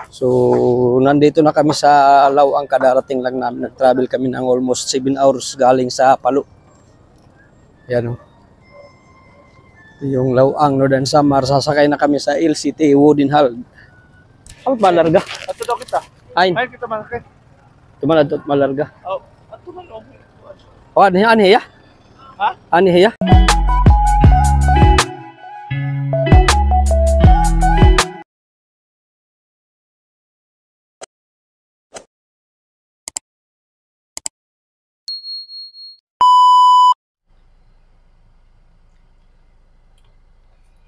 So, nandito na kami sa Lawang, kadarating lang namin. Nag-travel kami ng almost 7 hours galing sa Palo. Yan o. Yung Lawang, Northern Samar. Sasakay na kami sa LCT, Wooden Hall. Ano ba larga? Ato daw kita. Ay, Kita malaki. tumalad at malarga. Oh, ato man oh. O, ani ya? Ha? Ani ya?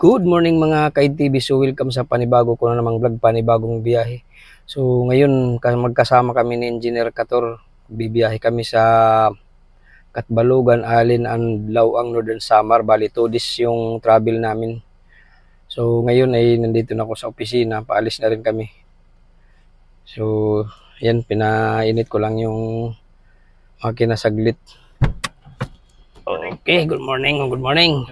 Good morning mga ka-TV. So welcome sa panibago ko na namang vlog, panibagong biyahe. So ngayon magkasama kami ni Engineer Kator. Bibiyahe kami sa Katbalogan, Alin and Lawang, Northern Samar. Bali 2 days yung travel namin. So ngayon ay nandito na ako sa opisina. Paalis na rin kami. So yan, pinainit ko lang yung makina saglit. Okay, good morning. Good morning.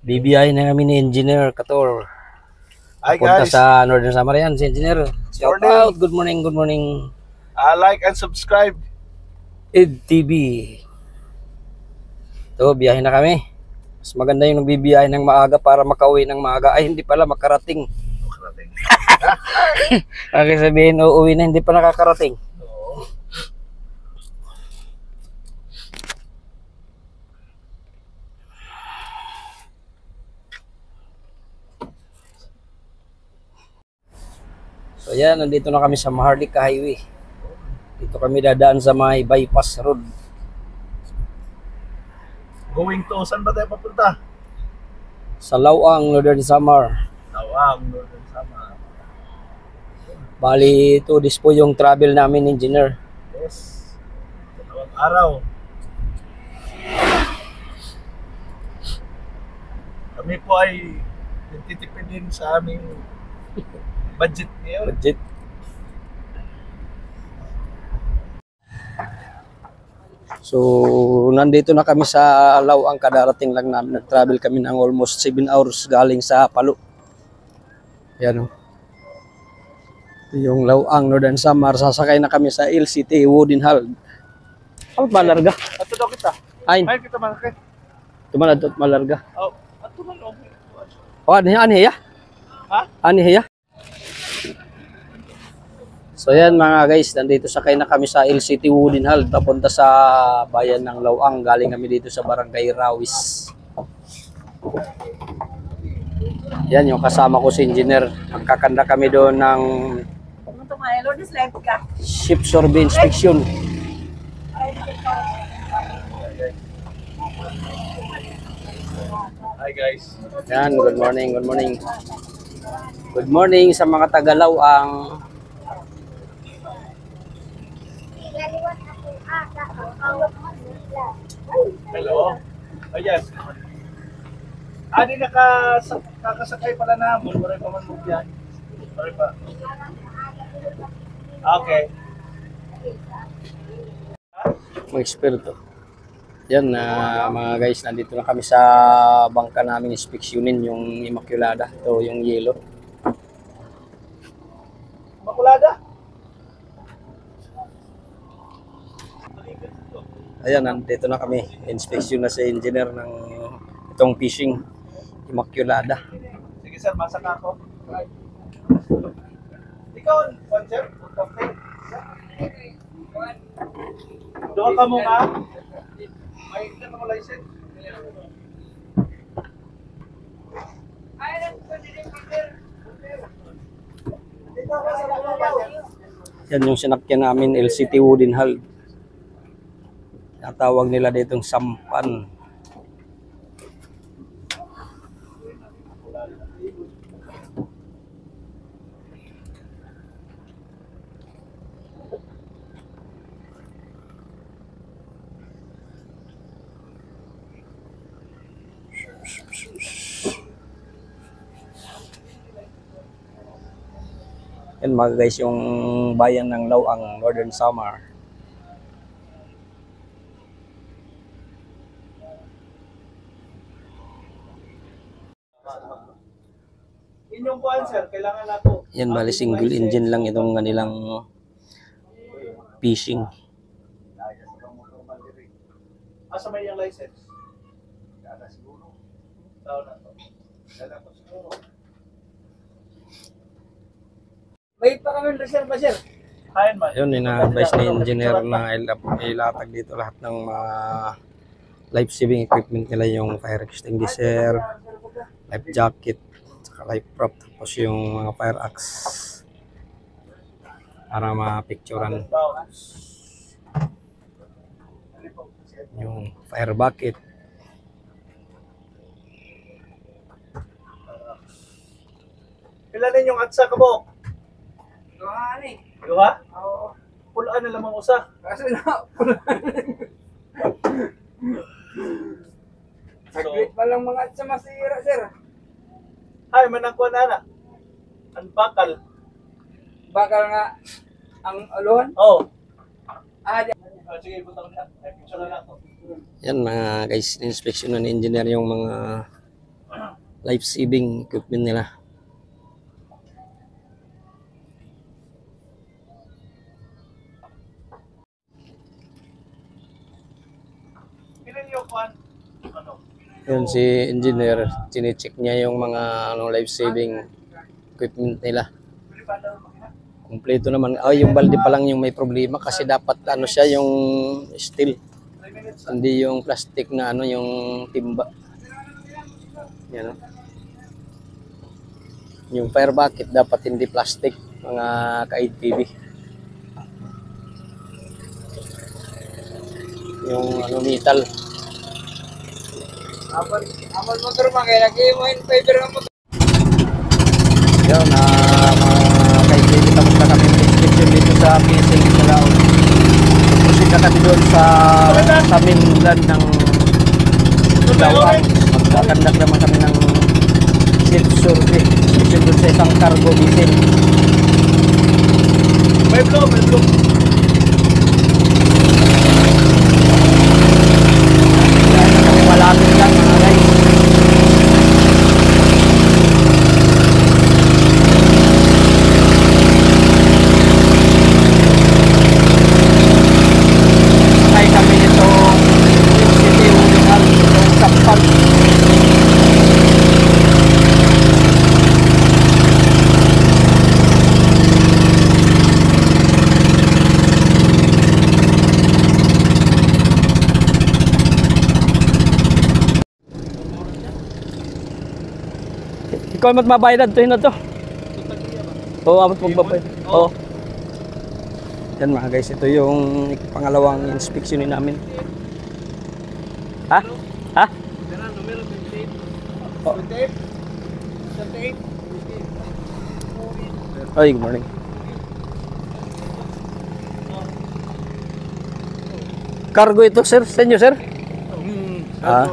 Bibiyahe na kami ni Engineer Kator. Hi Punta guys. sa Northern Samar yan, si Engineer. Shout out, good morning, good morning. Like and subscribe. EdTV. Ito, biyahe na kami. Mas maganda yung nagbibiyahe ng maaga para makauwi ng maaga. Ay, hindi pala makarating. Bakit sabihin, uuwi na, hindi pa nakakarating. So yan, nandito na kami sa Maharlika Highway. Dito kami dadaan sa may bypass road. Going to, saan ba tayo papunta? Sa Lawang, Northern Samar. Lawang, Northern Samar. Bali, 2 days po yung travel namin, Engineer. Yes. Dalawang araw. Kami po ay nagtitipid din sa aming budget ngayon. Budget. So, nandito na kami sa Lawang, kadarating lang namin. Nag-travel kami ng almost 7 hours galing sa Palo. Yan o. Yung Lawang, Northern Samar. Sasakay na kami sa LCT, Wooden Hall. Ano ba larga? Ato daw kita. Ay, Kita malaki. tumalad at malarga. Oh, ato man oh. O, ani ya? Ha? Ani ya? So yan mga guys, nandito sakay na kami sa LCT Wooden Hall, papunta sa bayan ng Lawang. Galing kami dito sa Barangay Rawis. Yan yung kasama ko si Engineer. Magkakanda kami doon ng ship survey inspection. Hi guys. Yan, good morning, good morning. Good morning sa mga taga-Lawang. Hello. Ayan. Ani kakasakay pala namin. Wala pa man mo yan. Sorry pa. Okay. Mga eksperto. Yan mga guys, nandito na kami sa bangka namin inspeksyonin yung Immaculada. Ito yung yellow. Makulada. Ayan, nandito na kami. Inspeksyon na si engineer ng itong fishing Immaculada. Sige sir, masaka ako. Ikaw, sir? Doon ka muna. May ilan ako license? Yan yung sinakyan namin, LCT Wooden Hall. Natawag nila ditong sampan. Yan mga guys, yung bayan ng Lawang, Northern Samar. Inyong kuhan, sir, kailangan nato. Yan, bali single engine lang itong kanilang fishing. Asa may yung license? Kaya siguro. Tao na to. Kaya po siguro. May pa kami reserva, sir. Ayan man. Yun, ina-advise ni engineer na ilatag dito lahat ng mga life-saving equipment nila, yung fire extinguisher, life jacket, saka life prop, tapos yung mga fire axe para ma-picturean yung fire bucket. Pilanin yung atsa ka mo. Ano eh? Diba? Oo. Pulaan na lamang usa. Kaso na, saglit pa lang mga atsa masira, sir. Ay, manangkuan na na. Ang bakal. Bakal nga ang alon. Oh. Di- Sige, punta ko na. Ay, picture na ako. Yan mga guys, inspection ng engineer yung mga life-saving equipment nila. Pilan yung kuhan. Ano? Yun si engineer, chine-check niya yung mga life-saving equipment nila. Kumpleto naman. Yung balde pa lang yung may problema kasi dapat ano siya, yung steel. 3 minutes. Hindi yung plastic na ano, yung timba. Yan, no? Yung fire bucket dapat hindi plastic, mga ka-ATV. Yung ano, metal. Amal motor man kaya lagi mo in favor ng motor. Yan, mga ka-ATV, tapos na kami inspection dito sa Pising, sa Laon. Proceed na kami doon sa mainland ng Lawan. Magkakandak naman kami ng self-survey. Inspection doon sa isang cargo diesel. May blow, may blow. Malapit lang mga guys. Sakay kami nitong City Ulingal, itong Sampag. Ikaw mat mabayad to to. Oo, amot magbabayad. Oo. Yan mga guys, ito yung pangalawang inspection namin. Ha? Ha? Oh. Ay, good morning. Cargo ito, sir? Sa inyo, sir? Ah.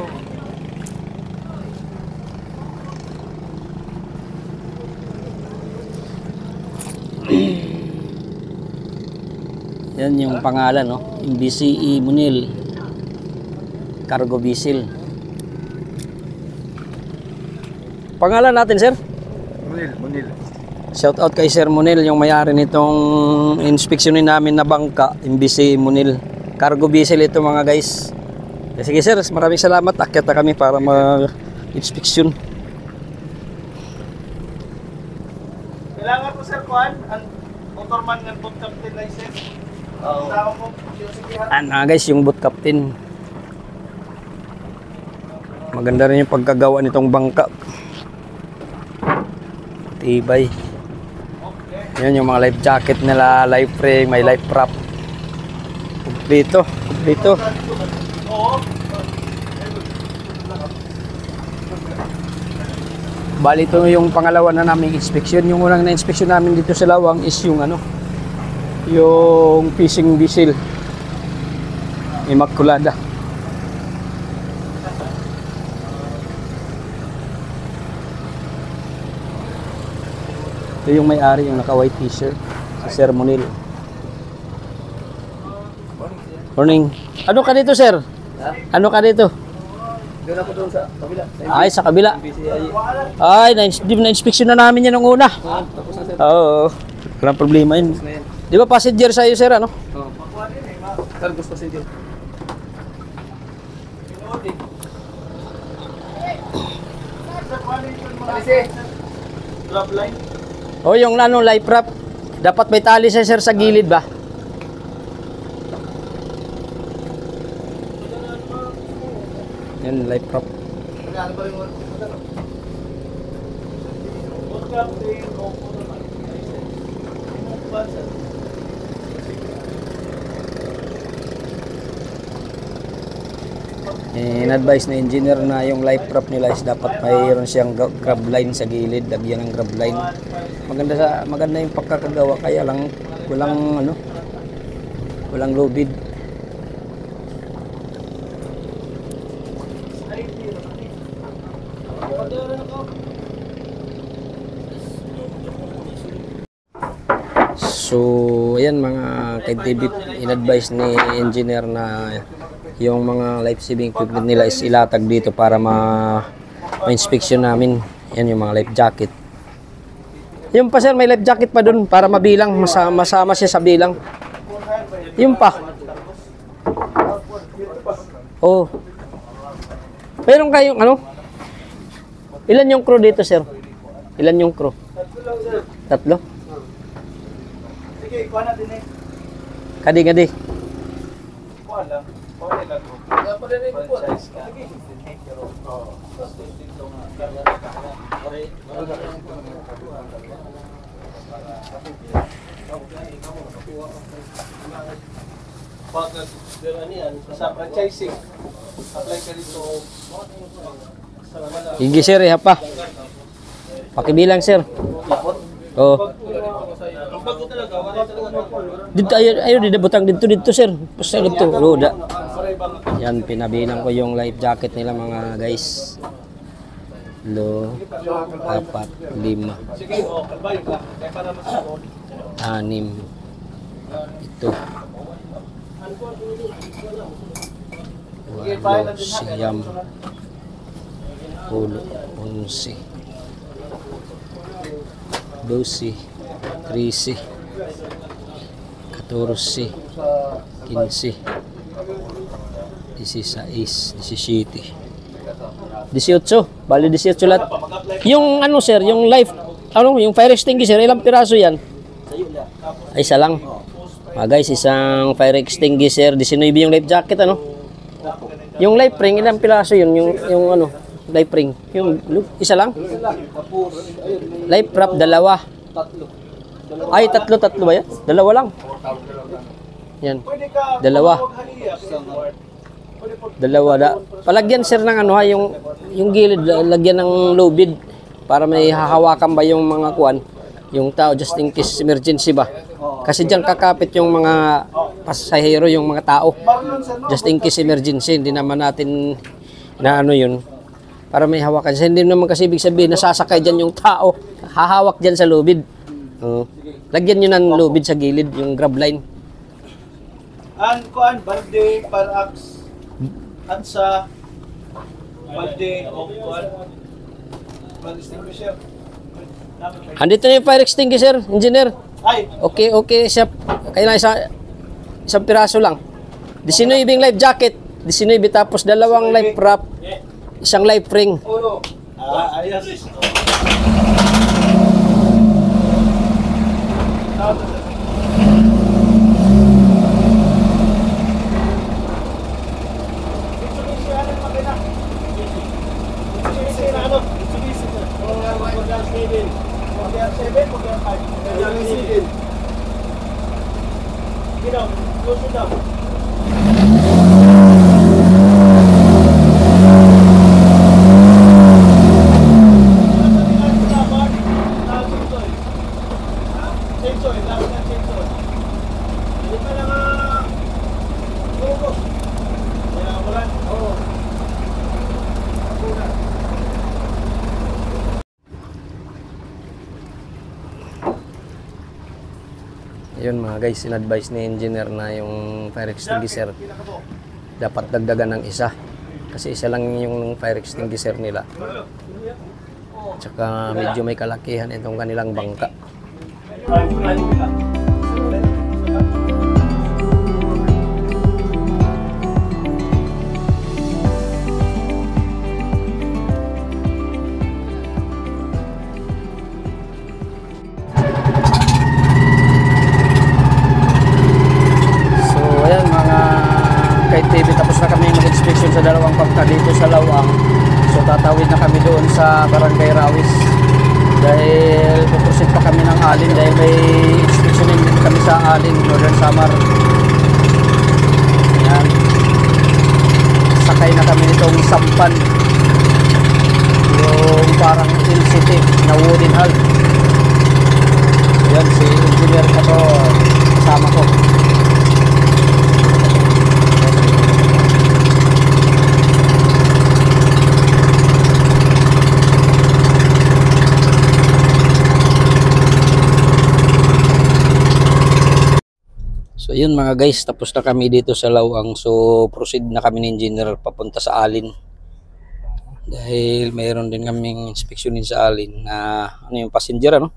Yan yung pangalan, no? MBCE Munil Cargo Vessel. Pangalan natin, sir? Munil. Shout out kay Sir Munil, yung may-ari nitong inspeksyonin namin na bangka, MBCE Munil Cargo Vessel ito mga guys. Sige sir, maraming salamat. Akyat na kami para ma-inspeksyon. Kailangan po sir kuhan, ang motorman ng boat captain license. Tao po, Guys, yung boat captain. Maganda rin yung pagkagawa nitong bangka. Tibay. Yan yung mga life jacket nila, life ring, may life prop. Kumpleto, kumpleto. Bali ito yung pangalawa na naming inspection. Yung unang na-inspection namin dito sa Lawang is yung ano, yung fishing vessel Immaculada. Ito yung may-ari, yung naka-white t-shirt, si Sir Munil. Morning. Ano ka dito, sir? Ano ka dito? Doon ako doon sa kabila. Ay, sa kabila. PCI. Ay, na-inspection na namin yan nung una. Tapos na sir. Oo. Walang problema yun. Na yan. Di ba passenger sa'yo, sir, ano? Oh. Sir, gusto sa inyo. Drop line. O, yung ano, life wrap. Dapat may tali siya, sir, sa gilid ba? Yan, life wrap. Ano ba yung In-advise na engineer na yung life wrap nila is dapat mayroon siyang grab line sa gilid, lagyan ng grab line. Maganda yung pagkakagawa, kaya lang walang low bid. So, ayan mga ka-TV, in-advise ni engineer na yung mga life-saving equipment nila is ilatag dito para ma-inspection namin. Yan yung mga life jacket. Yung pa sir, may life jacket pa dun para mabilang, masama siya sa bilang. Yung pa. Oh. Meron kayong ano? Ilan yung crew dito sir? Ilan yung crew? Tatlo? Sige, ikuha natin eh. Kadi-kadi. Ikuha lang. Ikuha lang. Kaya pa rin ito po. Sige. Sa franchising, apply ka dito sa Manila. Higi sir, pa. Pakibilang sir. Oh. Dito ayo didabutang dito sir. Pusta dito. Roda. Yan pinabilang ko yung life jacket nila mga guys. 4, 4, 5. Sige, kalbayo ka. Kaya para masabot. 6. Ito. 8, 9, 10, 11, 12, 13, 14, 15, 16, 17, 18. Bali 18 lahat. Yung ano sir, yung life, yung fire extinguisher, ilang piraso yan? Ay, isa lang. Guys, isang fire extinguisher, 19 yung life jacket, ano? Yung life ring, ilang piraso yun? Yung ano, life ring. Yung isa lang? Life wrap, 2. Ay, tatlo ba yan? 2 lang. Yan. 2. 2. Palagyan sir ng ano ha, yung gilid, lagyan ng low bid para may hahawakan ba yung mga kuan, yung tao just in case emergency ba. Kasi diyan kakapit yung mga pasahero, yung mga tao. Just in case emergency, hindi naman natin na ano yun. Para may hawakan. Kasi hindi naman kasi ibig sabihin nasasakay dyan yung tao. Hahawak dyan sa lubid. Lagyan nyo ng lubid sa gilid, yung grab line. Kuan, balde, parax, ansa, balde, o kuan, fire extinguisher. Andito na yung fire extinguisher, engineer. Ay! Okay, siya. Kailangan isang piraso lang. 19 life jacket. 19 tapos 2 life wrap. Isang life ring. Ayos. Yun mga guys, in-advise ni engineer na yung fire extinguisher dapat dagdagan ng isa Kasi isa lang yung fire extinguisher nila. Tsaka medyo may kalakihan itong kanilang bangka. TV, tapos na kami mag-inspection sa dalawang bangka dito sa Lawang. So tatawid na kami doon sa Barangay Rawis dahil pupusit pa kami ng Alin dahil may inspection din kami sa Alin, Northern Samar. Yan. Sakay na kami nitong sampan, yung parang LCT na wooden hull. Yan si engineer ko to, kasama ko. So yun mga guys, tapos na kami dito sa Lawang. So proceed na kami ni engineer papunta sa Alin. Dahil mayroon din kaming inspeksyonin sa Alin na ano yung passenger ano?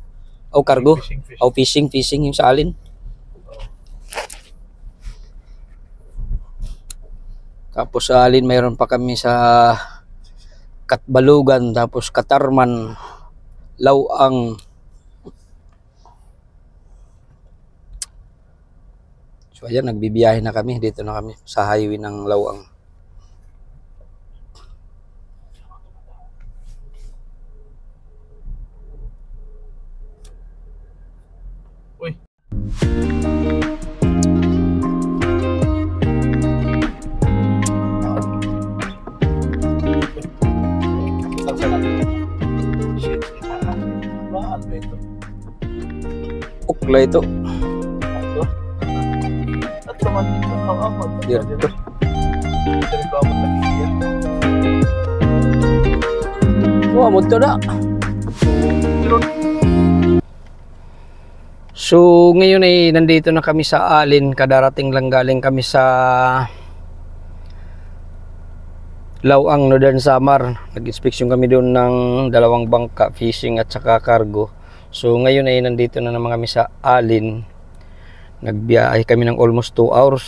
O cargo? O fishing yung sa Alin. Tapos sa Alin mayroon pa kami sa Katbalugan, tapos Katarman, Lawang. So ayan, nagbibiyahe na kami. Dito na kami sa highway ng Lawang. Uy. Ukla ito. Dito. Wah, motor na. So, ngayon ay nandito na kami sa Alin. Kadarating lang galing kami sa Lawang, Northern Samar. Nag-inspeksyon kami doon ng dalawang bangka, fishing at saka cargo. So, ngayon ay nandito na naman kami sa Alin. Nagbiyahe kami ng almost 2 hours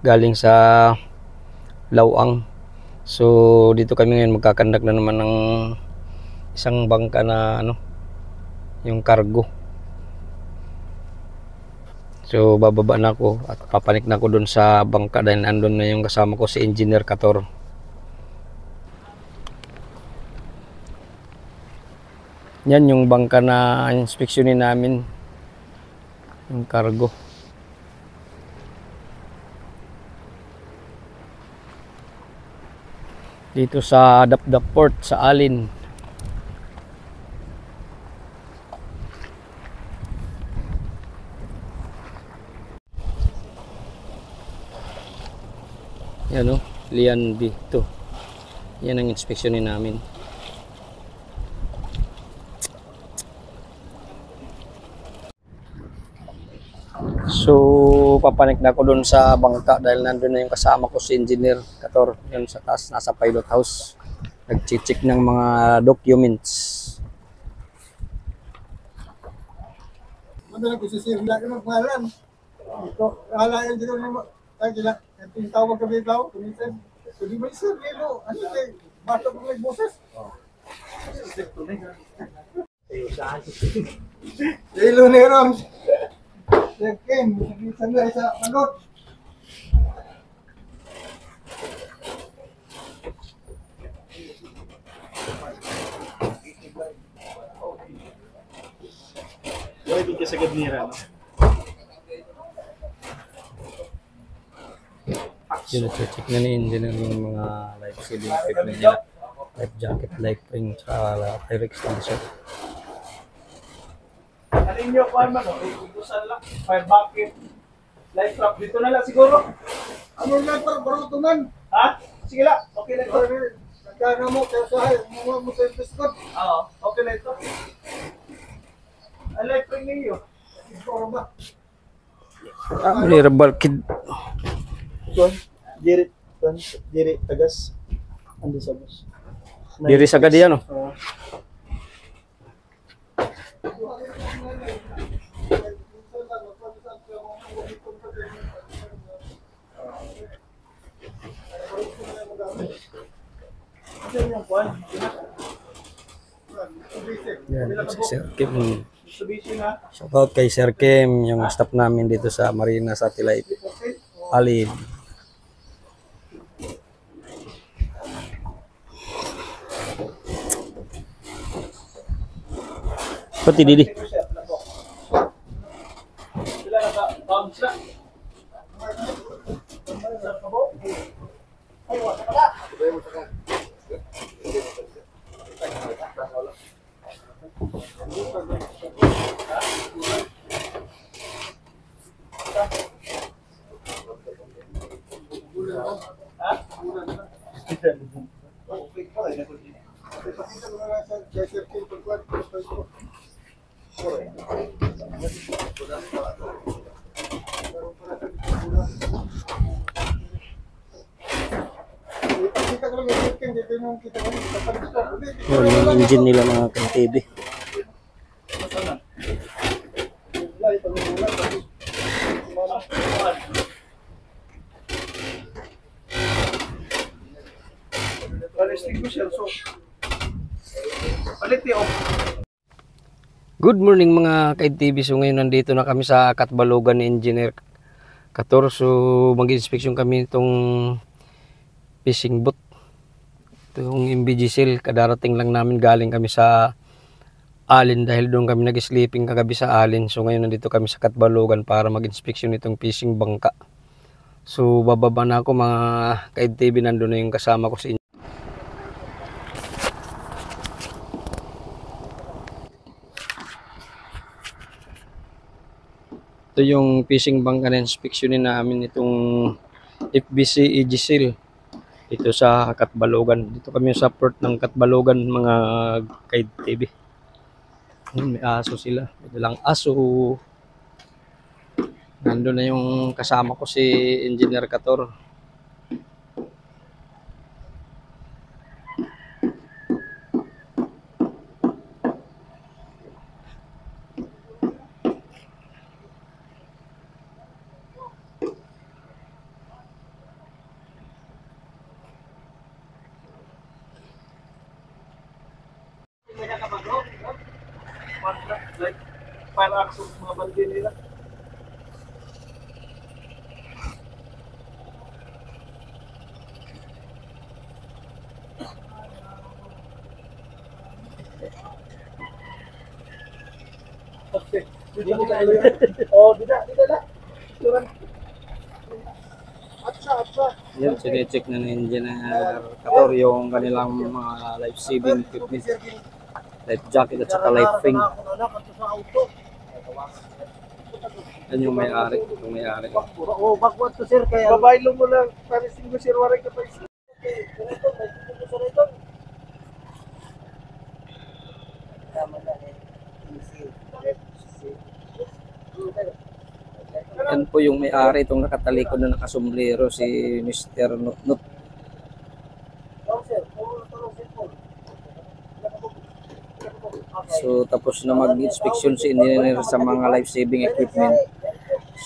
galing sa Lawang. So dito kami ngayon magkakandak na naman ng isang bangka na ano, yung cargo. So bababa na ako at papanik na ako doon sa bangka dahil andun na yung kasama ko si Engineer Kator. Yan yung bangka na inspeksyonin namin, yung cargo. Dito sa Dapdap Port sa Alin. Yan o, Lian dito. Yan ang inspeksyonin namin. So papanik na ako doon sa bangka dahil nandun na yung kasama ko si Engineer Kator. Yan sa taas, nasa pilot house. Nag-check ng mga documents. Madala ko sisir na ka magpalan. Ito, halayan dito mo. Ay gila, yung tawag ka bitaw, kumisan. So di ba sir, dilo, ano kay bata ko may boses? Dilo ni ron. Yakin, bisa na sa manot. Pwede ka sa Gadnira, no? Check na ni engineer yung mga life saving equipment nila. Life jacket, life ring, tsaka fire extinguisher. Alin nyo po naman, no? Ibusan lang. Fire bucket. Light trap. Dito na lang siguro. Ano lang para barutungan? Ha? Sige lang. Okay lang ito. Nagkana mo, kaya sahay, mga mo sa biskot. Oo. Okay lang ito. Ang light ring ninyo. Ito ba? May herbal kid. Tuan. Diri. Tuan. Diri. Tagas. Andi sa bus. Diri sa gadi ano. Yan, si Sir Kim. Mitsubishi na. Shoutout kay Sir Kim, yung staff namin dito sa Marina Satellite Alin. Pati Didi. Sila naka-bounce na. Yun yung engine nila mga ka-TV. Good morning mga ka-TV. So ngayon nandito na kami sa Katbalogan ni Engineer Kator. So mag-inspection kami itong fishing boat. Itong MBGCL. Kadarating lang namin, galing kami sa Alin dahil doon kami nag-sleeping kagabi sa Alin. So ngayon nandito kami sa Katbalogan para mag-inspection itong fishing bangka. So bababa na ako mga ka-TV. Nandun na yung kasama ko sa inyo. Ito yung fishing bangka na inspeksyonin namin itong FBC EGCL dito sa Katbalogan. Dito kami sa port ng Katbalogan mga ka-TV. May aso sila. May dalang aso. Nandun na yung kasama ko si Engineer Kator. Like, para access mga bandi nila. Okay. Oh, dida la. Turan. Atsa. Yan, sine-check na ng Engineer Kator yung kanilang mga life-saving equipment. Life jacket at saka life ring. Yan yung may-ari. Yung may-ari. Oh, backward to sir kaya. Babaylo mo lang para singo sir waray ka pa isa. Yan po yung may-ari itong nakatalikod na nakasumblero si Mr. Nutnut. So tapos na mag-inspection si engineer sa mga life-saving equipment.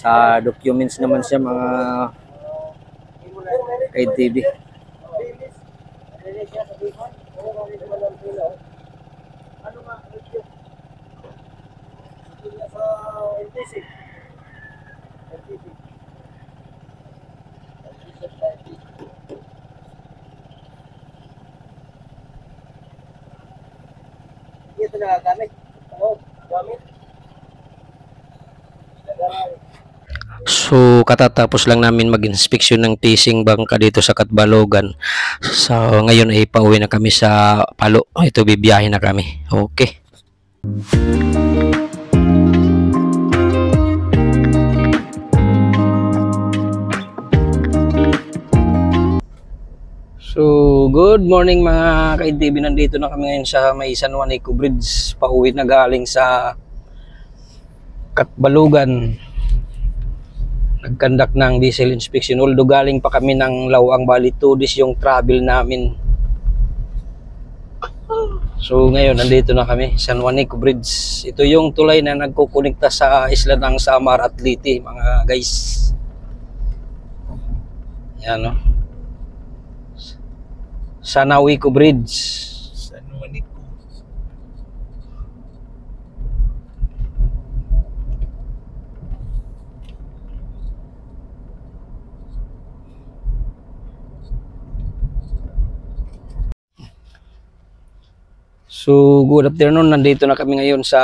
Sa documents naman siya mga ka-TV. Ito na gamit. Oo, gamit. So katatapos lang namin mag-inspeksyon ng fishing bangka dito sa Katbalogan. So ngayon ay pauwi na kami sa Palo. Ito, bibiyahe na kami. Okay. So, good morning mga ka-TV. Nandito na kami ngayon sa may San Juan Eco Bridge. Pauwi na galing sa Katbalogan. Nag-conduct ng diesel inspection. Although galing pa kami ng Lawang Bali, 2 days yung travel namin. So ngayon, nandito na kami, San Juanico Bridge. Ito yung tulay na nagkukonekta sa isla ng Samar at Leyte, mga guys. Yan, no? San Juanico Bridge. San Juanico. So, good afternoon. Nandito na kami ngayon sa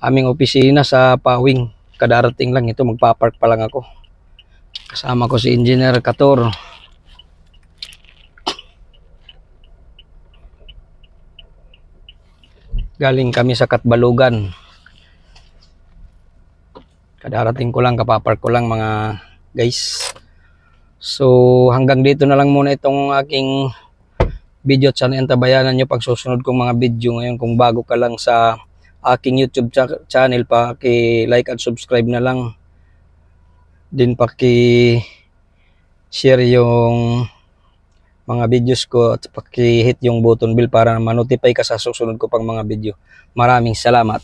aming opisina sa Pawing. Kadarating lang ito, magpapark pa lang ako. Kasama ko si Engineer Cator. Galing kami sa Katbalugan. Kadarating ko lang, kapapark ko lang mga guys. So, hanggang dito na lang muna itong aking video at sana antabayanan nyo pag susunod kong mga video ngayon. Kung bago ka lang sa aking YouTube channel, paki-like at subscribe na lang. Din paki-share yung mga videos ko at paki-hit yung button bell para ma-notify ka sa susunod ko pang mga video. Maraming salamat.